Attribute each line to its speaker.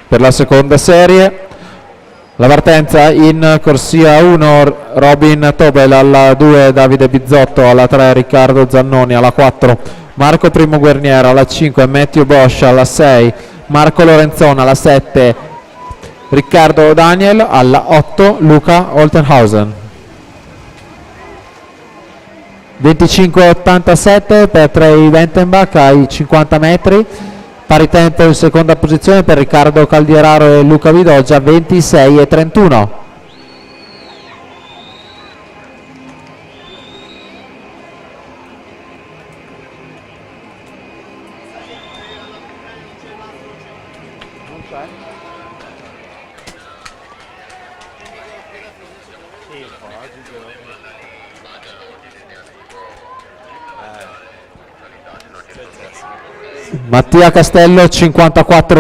Speaker 1: per la seconda serie. La partenza in corsia 1 Robin Tobel, alla 2 Davide Bizzotto, alla 3 Riccardo Zannoni, alla 4 Marco Primo Guerniero, alla 5 Matthew Bosch, alla 6 Marco Lorenzon, alla 7 Riccardo Daniel, alla 8 Luca Oltenhausen. 25,87 per Trey Wentenbach ai 50 metri, pari tempo in seconda posizione per Riccardo Caldieraro e Luca Vidoggia, 26,31. Mattia Castello 54